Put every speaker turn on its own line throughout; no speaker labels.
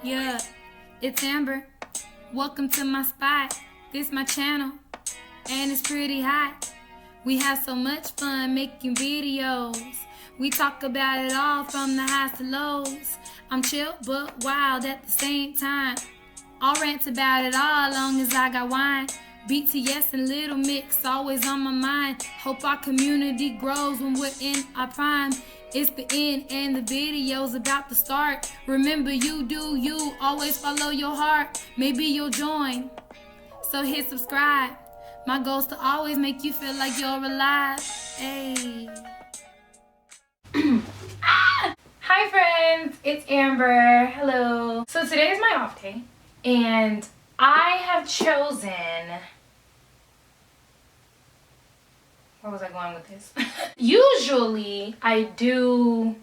Yeah, it's Amber. Welcome to my spot. This my channel, and it's pretty hot. We have so much fun making videos. We talk about it all from the highs to lows. I'm chill but wild at the same time. I'll rant about it all long as I got wine. BTS and Little Mix always on my mind. Hope our community grows when we're in our prime. It's the end and the video's about to start. Remember, you do you, always follow your heart. Maybe you'll join, so hit subscribe. My goal's to always make you feel like you're alive. Hey. Hi friends, it's Amber. Hello. So today is my off day, and I have chosen... Where was I going with this? Usually I do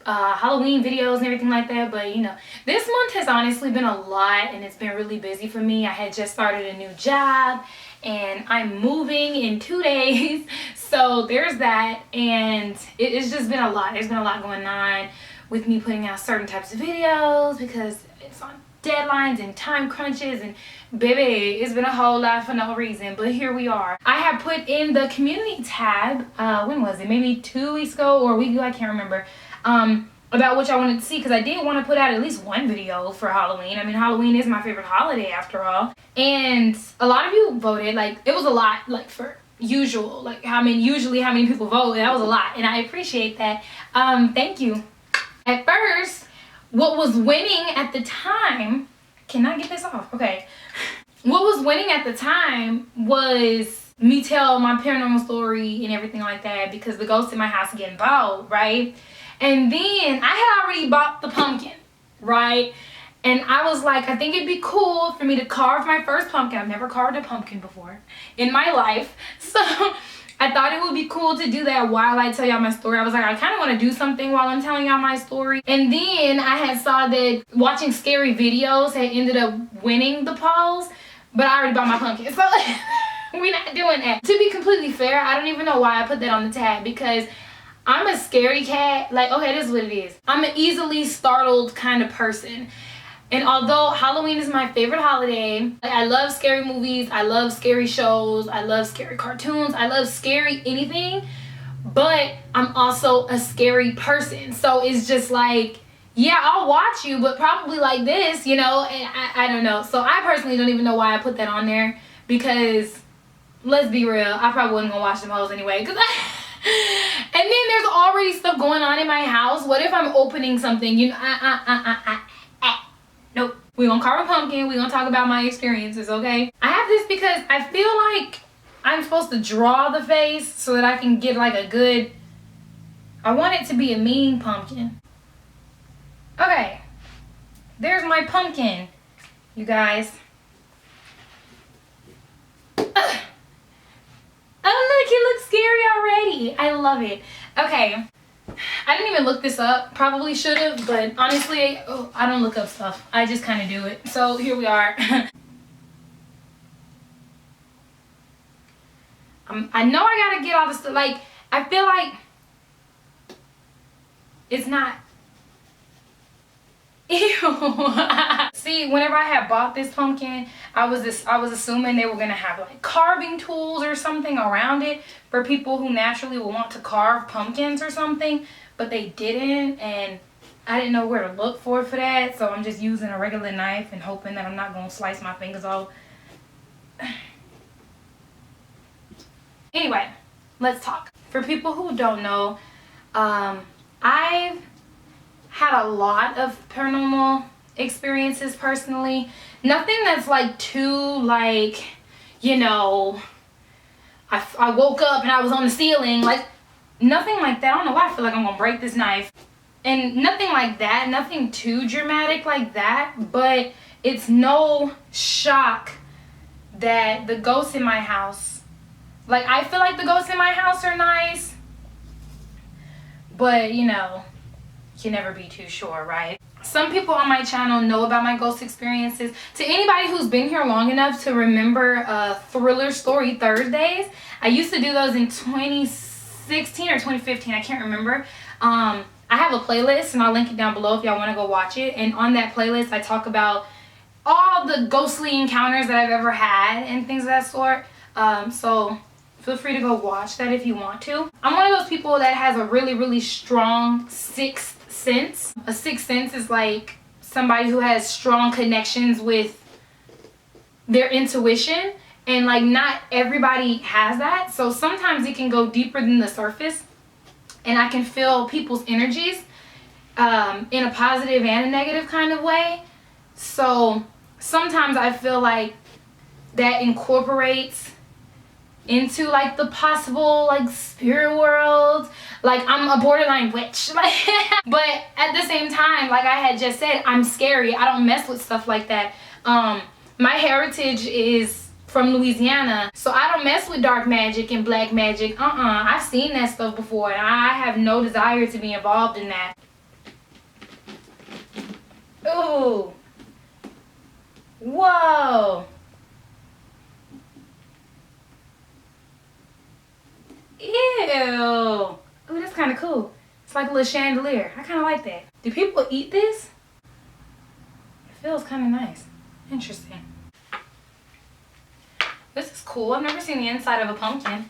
Halloween videos and everything like that, but you know, this month has honestly been a lot and it's been really busy for me. I had just started a new job and I'm moving in 2 days, so there's that, and it's just been a lot. There's been a lot going on with me putting out certain types of videos because it's on deadlines and time crunches, and baby, it's been a whole lot for no reason, but here we are. I have put in the community tab, when was it, maybe 2 weeks ago or a week ago, I can't remember, about which I wanted to see, because I did want to put out at least one video for Halloween. I mean, Halloween is my favorite holiday after all, and a lot of you voted. Like, it was a lot, like, for usual, like, usually how many people vote. That was a lot, and I appreciate that. Thank you. At first, what was winning at the time, can I get this off? Okay. What was winning at the time was me tell my paranormal story and everything like that, because the ghosts in my house are getting bought, right? And then I had already bought the pumpkin, right? And I was like, I think it'd be cool for me to carve my first pumpkin. I've never carved a pumpkin before in my life. So I thought it would be cool to do that while I tell y'all my story. I was like, I kind of want to do something while I'm telling y'all my story. And then I had saw that watching scary videos had ended up winning the polls, but I already bought my pumpkin, so we're not doing that. To be completely fair, I don't even know why I put that on the tab, because I'm a scaredy cat. Like, okay, this is what it is. I'm an easily startled kind of person. And although Halloween is my favorite holiday, like, I love scary movies, I love scary shows, I love scary cartoons, I love scary anything, but I'm also a scary person. So it's just like, yeah, I'll watch you, but probably like this, you know, and I don't know. So I personally don't even know why I put that on there, because let's be real, I probably wasn't gonna watch them hoes anyway. And then there's already stuff going on in my house. What if I'm opening something, you know, nope. We're gonna carve a pumpkin. We're gonna talk about my experiences, okay? I have this because I feel like I'm supposed to draw the face so that I can get like a good... I want it to be a mean pumpkin. Okay. There's my pumpkin, you guys. Oh, look, it looks scary already. I love it. Okay. I didn't even look this up. Probably should have, but honestly, I don't look up stuff. I just kind of do it. So here we are. I know I gotta get all this stuff. Like, I feel like it's not... Ew. See, whenever I had bought this pumpkin, I was assuming they were gonna have like carving tools or something around it for people who naturally will want to carve pumpkins or something, but they didn't, and I didn't know where to look for that, so I'm just using a regular knife and hoping that I'm not gonna slice my fingers off. Anyway, let's talk. For people who don't know, I've had a lot of paranormal experiences personally. Nothing that's like too, like, you know, I woke up and I was on the ceiling, like nothing like that. I don't know why I feel like I'm gonna break this knife. And nothing like that, nothing too dramatic like that, but it's no shock that the ghosts in my house, like, I feel like the ghosts in my house are nice, but you know, you can never be too sure, right? Some people on my channel know about my ghost experiences. To anybody who's been here long enough to remember Thriller Story Thursdays, I used to do those in 2016 or 2015, I can't remember. I I have a playlist and I'll link it down below if y'all want to go watch it. And on that playlist, I talk about all the ghostly encounters that I've ever had and things of that sort. So feel free to go watch that if you want to. I'm one of those people that has a really, really strong sixth sense. A sixth sense is like somebody who has strong connections with their intuition, and like not everybody has that. So sometimes it can go deeper than the surface, and I can feel people's energies in a positive and a negative kind of way. So sometimes I feel like that incorporates into like the possible like spirit world. Like I'm a borderline witch. But at the same time, like I had just said, I'm scary. I don't mess with stuff like that. My heritage is from Louisiana, so I don't mess with dark magic and black magic. I've seen that stuff before, and I have no desire to be involved in that. Ooh. Whoa. Ew. Ooh, that's kind of cool. It's like a little chandelier. I kind of like that. Do people eat this? It feels kind of nice. Interesting. This is cool. I've never seen the inside of a pumpkin.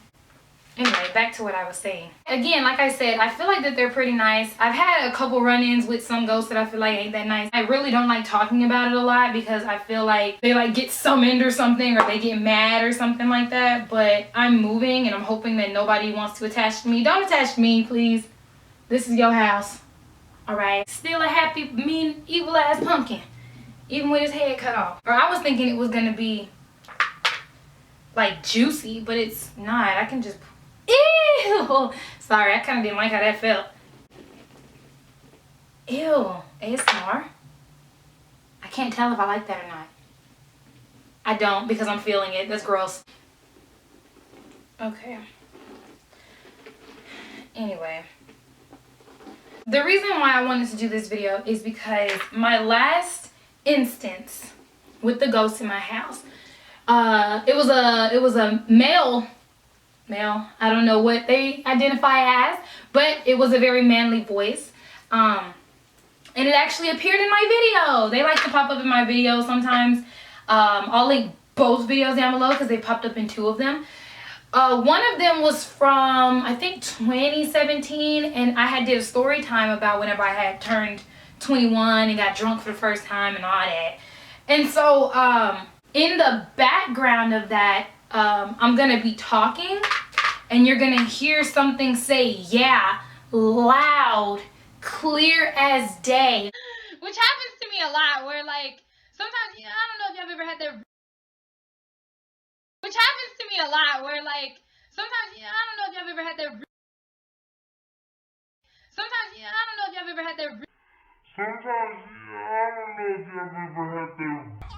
Anyway, back to what I was saying. Again, like I said, I feel like that they're pretty nice. I've had a couple run-ins with some ghosts that I feel like ain't that nice. I really don't like talking about it a lot because I feel like they like get summoned or something, or they get mad or something like that. But I'm moving and I'm hoping that nobody wants to attach to me. Don't attach to me, please. This is your house. Alright? Still a happy, mean, evil ass pumpkin. Even with his head cut off. Or I was thinking it was gonna be like juicy, but it's not. I can just... Ew! Sorry, I kind of didn't like how that felt. Ew. ASMR? I can't tell if I like that or not. I don't, because I'm feeling it. That's gross. Okay. Anyway. The reason why I wanted to do this video is because my last instance with the ghost in my house, it was a male, I don't know what they identify as, but it was a very manly voice, and it actually appeared in my video. They like to pop up in my videos sometimes. I'll link both videos down below because they popped up in 2 of them. One of them was from, I think, 2017, and I had did a story time about whenever I had turned 21 and got drunk for the first time and all that. And so in the background of that, I'm gonna be talking, and you're gonna hear something say "yeah" loud, clear as day, which happens to me a lot, where like sometimes, I don't know if y'all ever had that, which happens to me a lot, where like sometimes, I don't know if y'all ever had that, sometimes, I don't know if y'all ever had that, sometimes, I don't know if y'all ever had that.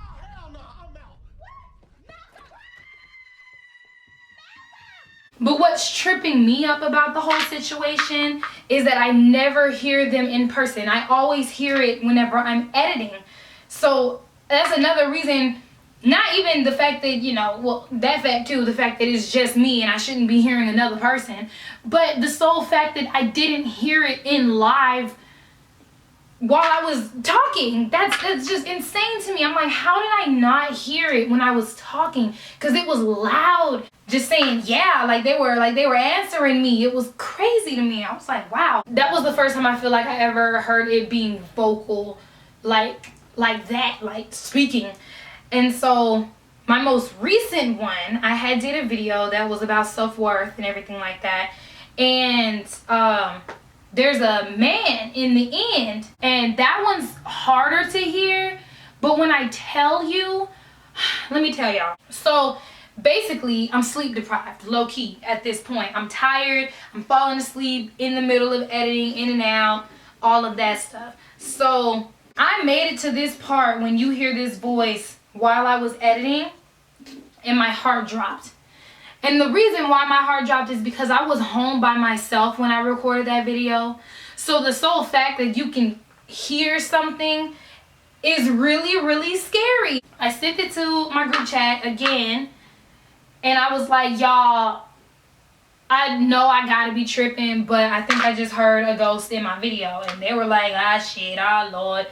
But what's tripping me up about the whole situation is that I never hear them in person. I always hear it whenever I'm editing. So that's another reason, not even the fact that, well, that fact too, the fact that it's just me and I shouldn't be hearing another person, but the sole fact that I didn't hear it in live while I was talking, that's just insane to me. I'm like, how did I not hear it when I was talking? Because it was loud, just saying yeah, like they were answering me. It was crazy to me. I was like, wow. That was the first time I feel like I ever heard it being vocal, like that, like speaking. And so my most recent one, I had did a video that was about self-worth and everything like that, and there's a man in the end, and that one's harder to hear. But when I tell you, let me tell y'all. So basically, I'm sleep deprived, low key at this point. I'm tired, I'm falling asleep in the middle of editing, in and out, all of that stuff. So I made it to this part when you hear this voice while I was editing, and my heart dropped. And the reason why my heart dropped is because I was home by myself when I recorded that video. So the sole fact that you can hear something is really, really scary. I sent it to my group chat again, and I was like, y'all, I know I gotta be tripping, but I think I just heard a ghost in my video, and they were like, ah shit, ah Lord,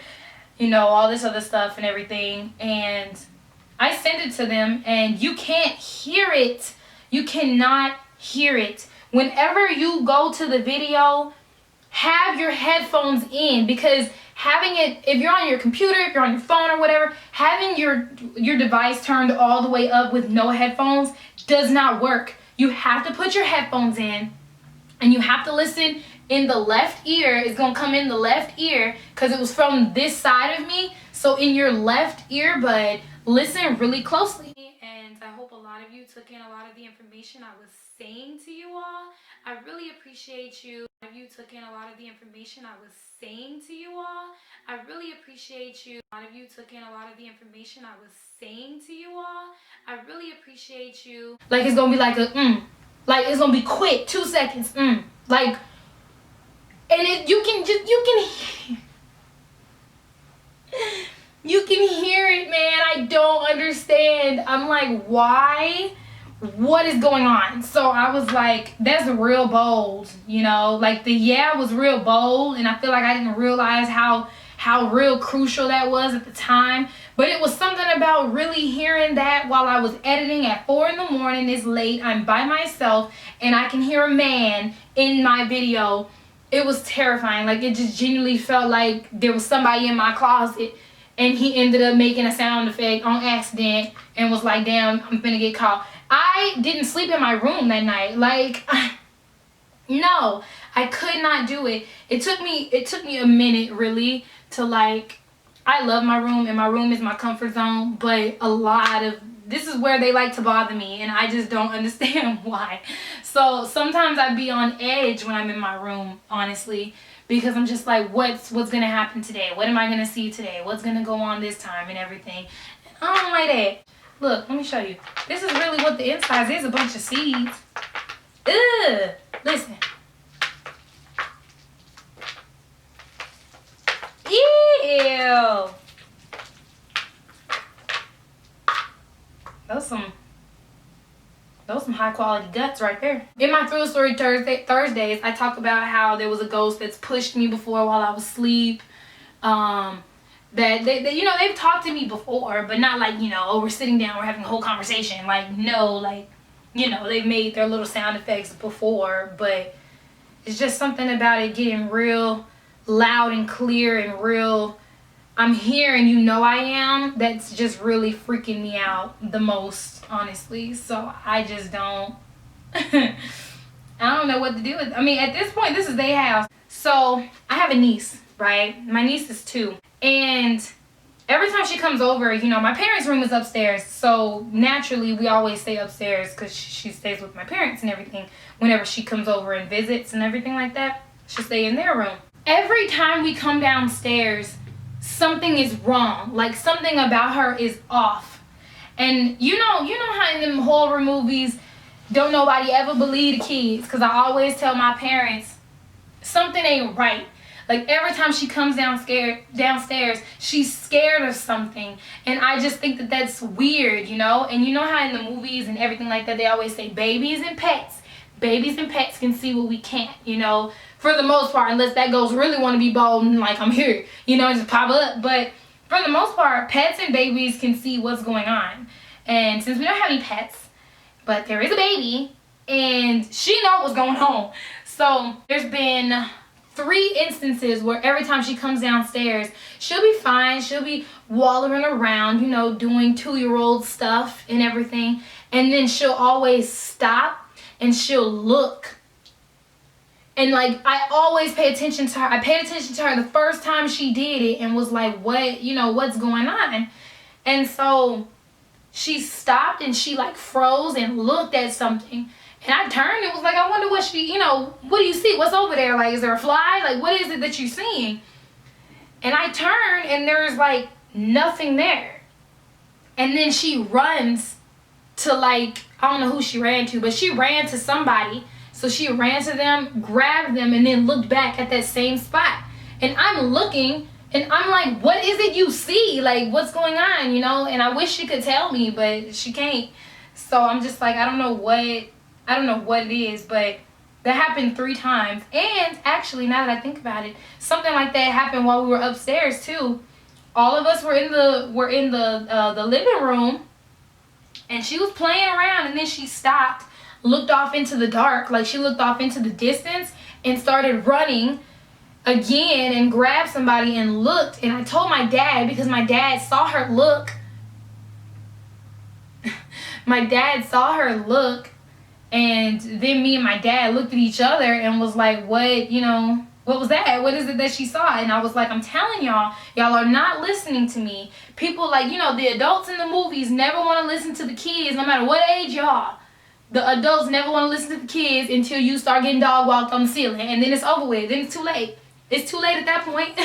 you know, all this other stuff and everything. And I sent it to them, and you can't hear it. You cannot hear it. Whenever you go to the video, have your headphones in, because having it, if you're on your computer, if you're on your phone or whatever, having your device turned all the way up with no headphones does not work. You have to put your headphones in, and you have to listen in the left ear. It's gonna come in the left ear because it was from this side of me. So in your left earbud, listen really closely. And I hope a lot of you took in a lot of the information I was saying to you all. I really appreciate you. You took in a lot of the information I was saying to you all. I really appreciate you. A lot of you took in a lot of the information I was saying to you all. I really appreciate you. Like, it's gonna be like a like it's gonna be quick, 2 seconds, like, and you can hear it, man. I don't understand. I'm like, why? What is going on? So I was like, that's real bold, you know, like the yeah was real bold, and I feel like I didn't realize how real crucial that was at the time. But it was something about really hearing that while I was editing at 4 in the morning. It's late, I'm by myself, and I can hear a man in my video. It was terrifying. Like, it just genuinely felt like there was somebody in my closet, and he ended up making a sound effect on accident and was like, damn, I'm finna get caught. I didn't sleep in my room that night. Like, no, I could not do it. It took me a minute, really, to like, I love my room, and my room is my comfort zone, but this is where they like to bother me, and I just don't understand why. So sometimes I'd be on edge when I'm in my room, honestly, because I'm just like, what's gonna happen today? What am I gonna see today? What's gonna go on this time and everything? And I don't like that. Look, let me show you. This is really what the inside is, a bunch of seeds. Ugh, listen. Ew. Those some high quality guts right there. In my Thrill Story Thursdays, I talk about how there was a ghost that's pushed me before while I was asleep. That they, you know, they've talked to me before, but not like, you know, oh, we're sitting down, we're having a whole conversation. Like, no, like, you know, they've made their little sound effects before, but it's just something about it getting real loud and clear and real, I'm here and you know I am, that's just really freaking me out the most, honestly. So I just don't I don't know what to do with. I mean, at this point, this is their house. So I have a niece, right? My niece is 2, and every time she comes over, you know, my parents' room is upstairs, so naturally we always stay upstairs because she stays with my parents and everything. Whenever she comes over and visits and everything like that, she'll stay in their room. Every time we come downstairs, something is wrong. Like, something about her is off. And you know how in them horror movies, don't nobody ever believe the kids, because I always tell my parents something ain't right. Like, every time she comes downstairs, she's scared of something. And I just think that that's weird, you know? And you know how in the movies and everything like that, they always say babies and pets can see what we can't, you know? For the most part, unless that ghost really want to be bold and like, I'm here, you know, just pop up. But for the most part, pets and babies can see what's going on. And since we don't have any pets, but there is a baby, and she knows what's going on. So there's been 3 instances where every time she comes downstairs, she'll be fine. She'll be wallowing around, you know, doing 2-year-old stuff and everything. And then she'll always stop and she'll look. And like, I always pay attention to her. I paid attention to her the first time she did it and was like, what, you know, what's going on? And so she stopped and she like froze and looked at something. And I turned and was like, I wonder what she, you know, what do you see? What's over there? Like, is there a fly? Like, what is it that you're seeing? And I turned and there's like nothing there. And then she runs to like, I don't know who she ran to, but she ran to somebody. So she ran to them, grabbed them, and then looked back at that same spot. And I'm looking, and I'm like, what is it you see? Like, what's going on, you know? And I wish she could tell me, but she can't. So I'm just like, I don't know what I don't know what it is, but that happened 3 times. And actually, now that I think about it, something like that happened while we were upstairs too. All of us were in the living room, and she was playing around, and then she stopped, looked off into the dark, like she looked off into the distance, and started running again and grabbed somebody and looked. And I told my dad, because my dad saw her look. My dad saw her look, and then me and my dad looked at each other and was like, what, you know, what was that? What is it that she saw? And I was like, I'm telling y'all are not listening to me. People, like, you know, the adults in the movies never want to listen to the kids, no matter what age y'all. The adults never want to listen to the kids until you start getting dog walked on the ceiling, and then it's over with. Then it's too late. It's too late at that point.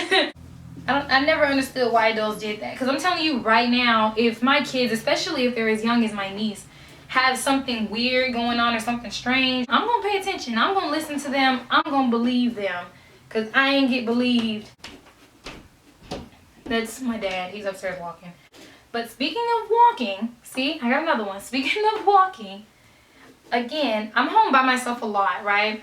I never understood why adults did that. Because I'm telling you right now, if my kids, especially if they're as young as my niece, have something weird going on or something strange, I'm going to pay attention. I'm going to listen to them. I'm going to believe them. Because I ain't get believed. That's my dad. He's upstairs walking. But speaking of walking, see, I got another one. Speaking of walking, again, I'm home by myself a lot, right?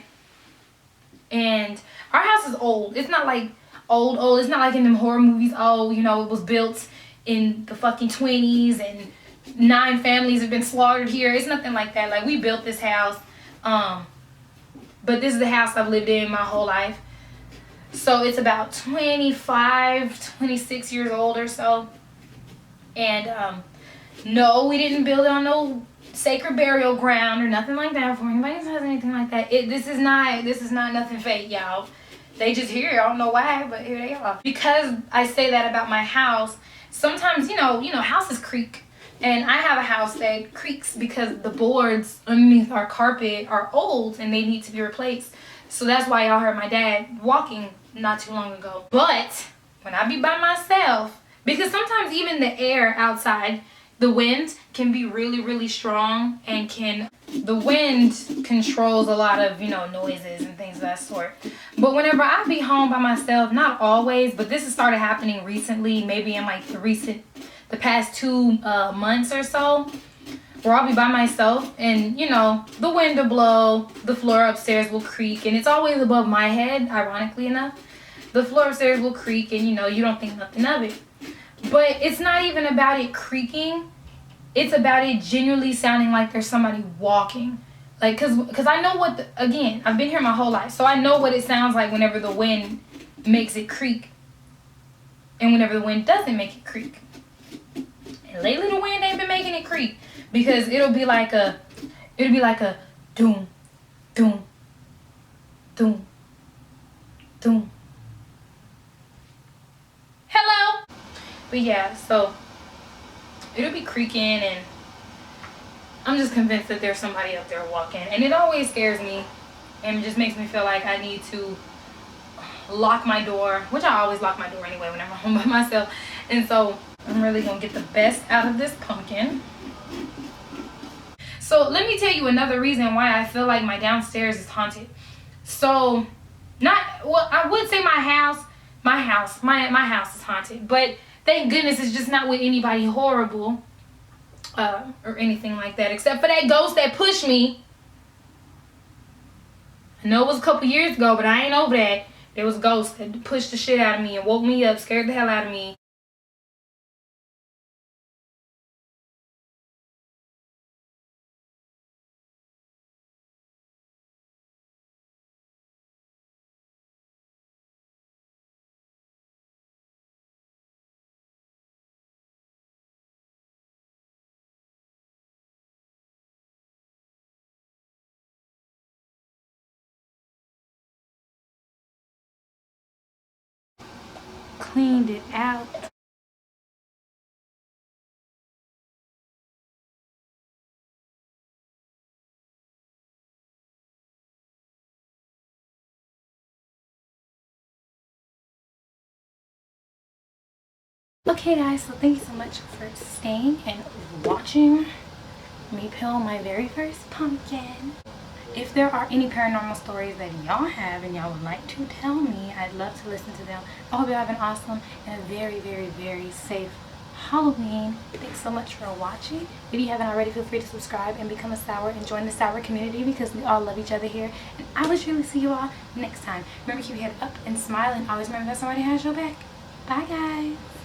And our house is old. It's not like old. It's not like in them horror movies. Oh, you know, it was built in the fucking 20s and 9 families have been slaughtered here. It's nothing like that. Like, we built this house. But this is the house I've lived in my whole life. So it's about 25, 26 years old or so. And no, we didn't build it on no sacred burial ground or nothing like that. For anybody who says anything like that, this is not nothing fake, y'all. They just here. I don't know why, but here they are. Because I say that about my house, sometimes, you know, houses creak. And I have a house that creaks because the boards underneath our carpet are old and they need to be replaced. So that's why y'all heard my dad walking not too long ago. But when I be by myself, because sometimes even the air outside, the wind can be really, really strong, and the wind controls a lot of, you know, noises and things of that sort. But whenever I be home by myself, not always, but this has started happening recently, maybe in like the past 2 months or so, where I'll be by myself and, you know, the wind will blow, the floor upstairs will creak, and it's always above my head, ironically enough. The floor upstairs will creak, and, you know, you don't think nothing of it. But it's not even about it creaking. It's about it genuinely sounding like there's somebody walking. Like, cause I know again, I've been here my whole life, so I know what it sounds like whenever the wind makes it creak, and whenever the wind doesn't make it creak. And lately the wind ain't been making it creak, because it'll be like a doom, doom, doom, doom. Hello. But yeah, so it'll be creaking, and I'm just convinced that there's somebody up there walking, and it always scares me, and it just makes me feel like I need to lock my door, which I always lock my door anyway when I'm home by myself. And so I'm really gonna get the best out of this pumpkin. So let me tell you another reason why I feel like my downstairs is haunted. So I would say my house is haunted, but thank goodness it's just not with anybody horrible or anything like that, except for that ghost that pushed me. I know it was a couple years ago, but I ain't over that. There was a ghost that pushed the shit out of me and woke me up, scared the hell out of me. Cleaned it out. Okay guys, so thank you so much for staying and watching me peel my very first pumpkin. If there are any paranormal stories that y'all have and y'all would like to tell me, I'd love to listen to them. I hope y'all have an awesome and a very, very, very safe Halloween. Thanks so much for watching. If you haven't already, feel free to subscribe and become a sour and join the sour community, because we all love each other here. And I will surely see you all next time. Remember, keep your head up and smile, and always remember that somebody has your back. Bye, guys.